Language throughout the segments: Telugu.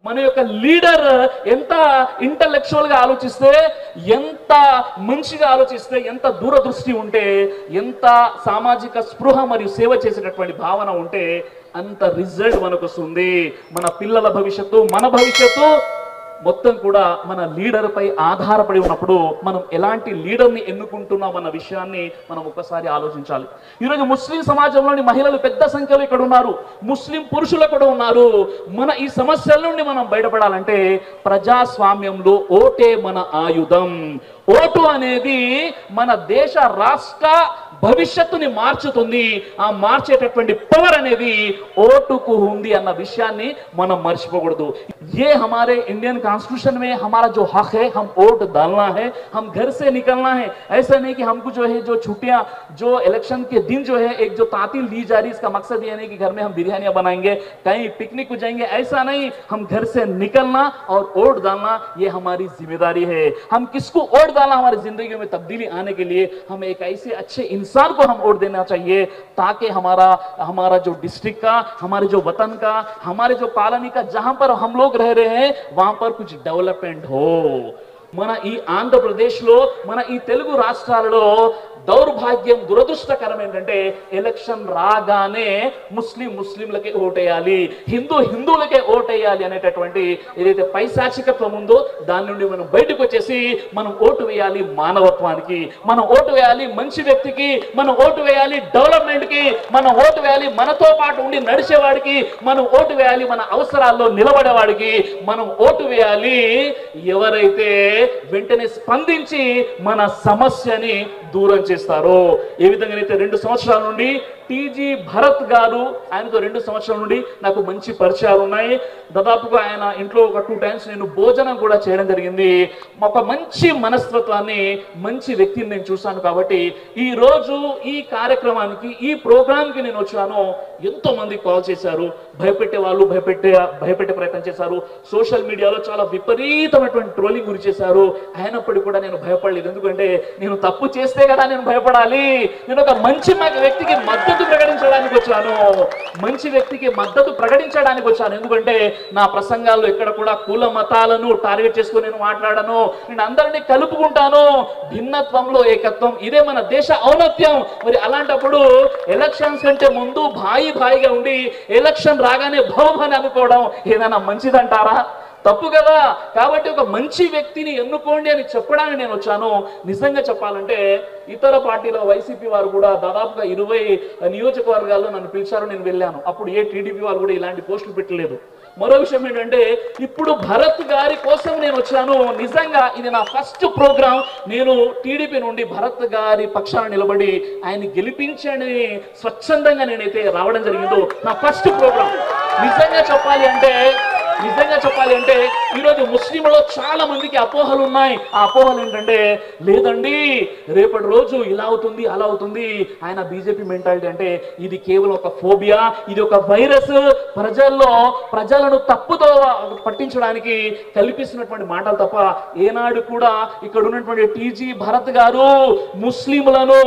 మన యొక్క లీడర్ ఎంత ఇంటలెక్చువల్ గా ఆలోచిస్తే, ఎంత మంచిగా ఆలోచిస్తే, ఎంత దూరదృష్టి ఉంటే, ఎంత సామాజిక స్పృహ మరియు సేవ చేసేటటువంటి భావన ఉంటే అంత రిజల్ట్ మనకు వస్తుంది. మన పిల్లల భవిష్యత్తు, మన భవిష్యత్తు మొత్తం కూడా మన లీడర్ పై ఆధారపడి ఉన్నప్పుడు మనం ఎలాంటి లీడర్ని ఎన్నుకుంటున్నాం అన్న విషయాన్ని మనం ఒక్కసారి ఆలోచించాలి. ఈరోజు ముస్లిం సమాజంలోని మహిళలు పెద్ద సంఖ్యలో ఇక్కడ ఉన్నారు, ముస్లిం పురుషులు కూడా ఉన్నారు. మన ఈ సమస్యల నుండి మనం బయటపడాలంటే ప్రజాస్వామ్యంలో ఓటే మన ఆయుధం. ఓటు అనేది మన దేశ రాష్ట్ర భవిష్యత్తుని మార్చుతుంది. ఆ మార్చేటటువంటి పవర్ అనేది ఓటుకు ఉంది అన్న విషయాన్ని మనం మర్చిపోకూడదు. ये हमारे इंडियन कॉन्स्टिट्यूशन में हमारा जो हक है, हम वोट डालना है, हम घर से निकलना है. ऐसा नहीं कि हमको जो है जो छुट्टियां, जो इलेक्शन के दिन जो है एक जो तातील दी जा रही, इसका मकसद ये नहीं कि घर में हम बिरयानियां बनाएंगे, कहीं पिकनिक को जाएंगे, ऐसा नहीं. हम घर से निकलना और वोट डालना ये हमारी जिम्मेदारी है. हम किसको वोट डालना, हमारी जिंदगी में तब्दीली आने के लिए हमें एक ऐसे अच्छे इंसान को हम वोट देना चाहिए ताकि हमारा जो डिस्ट्रिक्ट का, हमारे जो वतन का, हमारे जो कॉलोनी का, जहां पर हम लोग रह रहे हैं वहां पर कुछ डेवलपमेंट हो. మన ఈ ఆంధ్రప్రదేశ్లో, మన ఈ తెలుగు రాష్ట్రాలలో దౌర్భాగ్యం, దురదృష్టకరం ఏంటంటే ఎలక్షన్ రాగానే ముస్లింలకే ఓటేయాలి, హిందువులకే ఓటేయాలి అనేటటువంటి ఏదైతే పైశాచికత్వం ఉందో దాని నుండి మనం బయటకు వచ్చేసి మనం ఓటు వేయాలి మానవత్వానికి, మనం ఓటు వేయాలి మంచి వ్యక్తికి, మనం ఓటు వేయాలి డెవలప్మెంట్కి, మనం ఓటు వేయాలి మనతో పాటు ఉండి నడిచేవాడికి, మనం ఓటు వేయాలి మన అవసరాల్లో నిలబడేవాడికి, మనం ఓటు వేయాలి ఎవరైతే వెంటనే స్పందించి మన సమస్యని దూరం చేస్తారో. ఏ విధంగానైతే 2 సంవత్సరాల నుండి టీజీ భరత్ గారు, ఆయనతో 2 సంవత్సరాల నుండి నాకు మంచి పరిచయాలు ఉన్నాయి. దాదాపుగా ఆయన ఇంట్లో ఒక 2 టైమ్స్ నేను భోజనం కూడా చేయడం జరిగింది. ఒక మంచి మనస్తత్వాన్ని, మంచి వ్యక్తిని నేను చూశాను. కాబట్టి ఈ రోజు ఈ కార్యక్రమానికి, ఈ ప్రోగ్రాంకి నేను వచ్చాను. ఎంతో మంది కాల్ చేశారు, భయపెట్టే వాళ్ళు భయపెట్టే ప్రయత్నం చేశారు, సోషల్ మీడియాలో చాలా విపరీతమైనటువంటి ట్రోలింగ్ గురి చేశారు. అయినప్పటికీ కూడా నేను భయపడలేదు. ఎందుకంటే నేను తప్పు చేస్తే కదా నేను భయపడాలి. నేను ఒక మంచి వ్యక్తికి మద్దతు ప్రకటించడానికి వచ్చాను, మంచి వ్యక్తికి మద్దతు ప్రకటించడానికి వచ్చాను. ఎందుకంటే నా ప్రసంగాల్లో ఎక్కడ కూడా కుల మతాలను టార్గెట్ చేసుకుని నేను మాట్లాడను, నేను అందరినీ కలుపుకుంటాను. భిన్నత్వంలో ఏకత్వం, ఇదే మన దేశ ఔన్నత్యం. మరి అలాంటప్పుడు ఎలక్షన్స్ కంటే ముందు భాయిగా ఉండి ఎలక్షన్ రాగానే భవని అనుకోవడం ఏదైనా మంచిదంటారా? తప్పు కదా. కాబట్టి ఒక మంచి వ్యక్తిని ఎన్నుకోండి అని చెప్పడానికి నేను వచ్చాను. నిజంగా చెప్పాలంటే ఇతర పార్టీల వైసీపీ వారు కూడా దాదాపుగా 20 నియోజకవర్గాల్లో నన్ను పిలిచారు, నేను వెళ్ళాను. అప్పుడు ఏ టీడీపీ వాళ్ళు కూడా ఇలాంటి పోస్టులు పెట్టలేదు. మరో విషయం ఏంటంటే ఇప్పుడు భరత్ గారి కోసం నేను వచ్చాను. నిజంగా ఇది నా ఫస్ట్ ప్రోగ్రాం. నేను టీడీపీ నుండి భరత్ గారి పక్షాన నిలబడి ఆయన్ని గెలిపించని స్వచ్ఛందంగా నేనైతే రావడం జరిగిందో నా ఫస్ట్ ప్రోగ్రాం. నిజంగా చెప్పాలి అంటే ఈరోజు ముస్లింలో చాలా మందికి అపోహలు ఉన్నాయి. ఆ అపోహలు ఏంటంటే, లేదండి రేపటి రోజు ఇలా అవుతుంది అలా అవుతుంది, ఆయన బీజేపీ మెంటాలిటీ అంటే ఇది కేవలం ఒక ఫోబియా, ఇది ఒక వైరస్, ప్రజలను తప్పుతో పట్టించడానికి కల్పిస్తున్నటువంటి మాటలు తప్ప ఏనాడు కూడా ఇక్కడ ఉన్నటువంటి టీజీ భరత్ గారు ముస్లింలను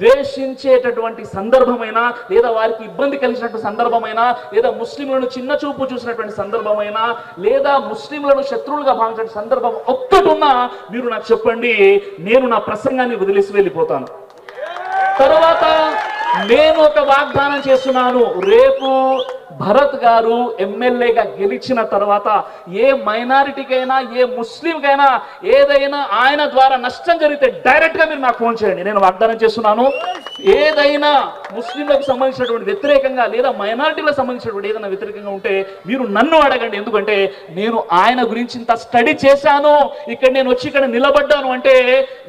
ద్వేషించేటటువంటి సందర్భమైనా, లేదా వారికి ఇబ్బంది కలిగినటువంటి సందర్భమైనా, లేదా ముస్లింలను చిన్న చూపు చూసినటువంటి సందర్భమైనా, లేదా ముస్లింలను శత్రువులుగా భావించిన సందర్భం ఒక్కటి ఉన్నా మీరు నాకు చెప్పండి, నేను నా ప్రసంగాన్ని వదిలేసి వెళ్ళిపోతాను. తర్వాత నేను ఒక వాగ్దానం చేస్తున్నాను, రేపు భరత్ గారు ఎమ్మెల్యేగా గెలిచిన తర్వాత ఏ మైనారిటీకైనా, ఏ ముస్లింకైనా ఏదైనా ఆయన ద్వారా నష్టం జరిగితే డైరెక్ట్ గా మీరు నాకు ఫోన్ చేయండి. నేను వాగ్దానం చేస్తున్నాను, ఏదైనా ముస్లింలకు సంబంధించినటువంటి వ్యతిరేకంగా, లేదా మైనారిటీలకు సంబంధించినటువంటి ఏదైనా వ్యతిరేకంగా ఉంటే మీరు నన్ను అడగండి. ఎందుకంటే నేను ఆయన గురించి ఇంత స్టడీ చేశాను, ఇక్కడ నేను వచ్చి ఇక్కడ నిలబడ్డాను అంటే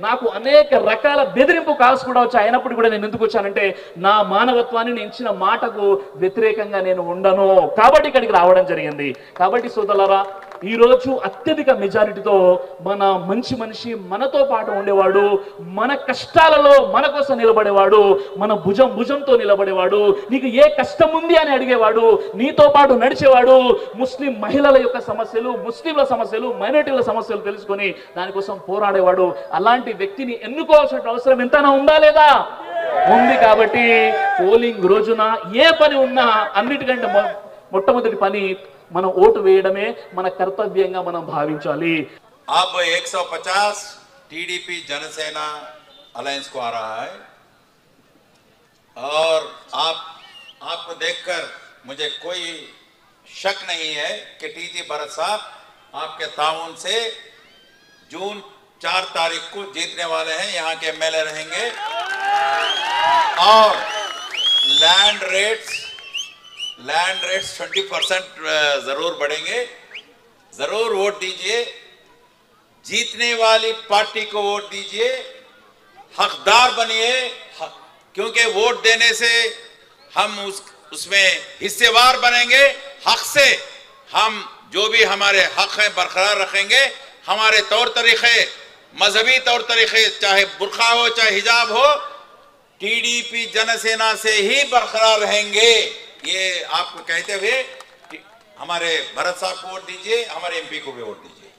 నాకు అనేక రకాల బెదిరింపు కాల్స్ కూడా వచ్చాయి. అయినప్పుడు కూడా నేను ఎందుకు వచ్చానంటే నా మానవత్వాన్ని, నేను ఇచ్చిన మాటకు వ్యతిరేకంగా నేను ఉండను కాబట్టి ఇక్కడికి రావడం జరిగింది. కాబట్టి సోదరులారా, ఈ రోజు అత్యధిక మెజారిటీతో మన మంచి మనిషి, మనతో పాటు ఉండేవాడు, మన కష్టాలలో మన కోసం నిలబడేవాడు, మన భుజంతో నిలబడేవాడు, నీకు ఏ కష్టం ఉంది అని అడిగేవాడు, నీతో పాటు నడిచేవాడు, ముస్లిం మహిళల యొక్క సమస్యలు, ముస్లింల సమస్యలు, మైనారిటీల సమస్యలు తెలుసుకొని దానికోసం పోరాడేవాడు. అలాంటి వ్యక్తిని ఎన్నుకోవాల్సిన అవసరం ఎంతైనా ఉందా లేదా? ఉంది. కాబట్టి పోలింగ్ రోజున ఏ పని ఉన్నా అన్నిటికంటే మొట్టమొదటి పని మనం ఓటు వేయడమే మన కర్తవ్యంగా మనం భావించాలి. अब 150 टीडीपी जनसेना अलायंस को आ रहा है और आपको देखकर मुझे कोई शक नहीं है कि टीजी भरत साहब आपके ताउन से जून 4 तारीख को जीतने वाले हैं, यहाँ के एमएलए रहेंगे और लैंड रेट्स 20% जरूर बढ़ेंगे. जरूर वोट दीजिए, जीतने वाली पार्टी को वोट दीजिए, हकदार बनिए, क्योंकि वोट देने से हम उसमें हिस्सेवार बनेंगे. हक से हम जो भी हमारे हक हैं बरकरार रखेंगे. हमारे तौर तरीके, मजहबी तौर तरीके, चाहे बुर्का हो चाहे हिजाब हो, टीडीपी जनसेना से ही बरकरार रहेंगे. ये आपको कहते हुए हमारे भरत साहब को वोट दीजिए, हमारे एमपी को भी वोट दीजिए.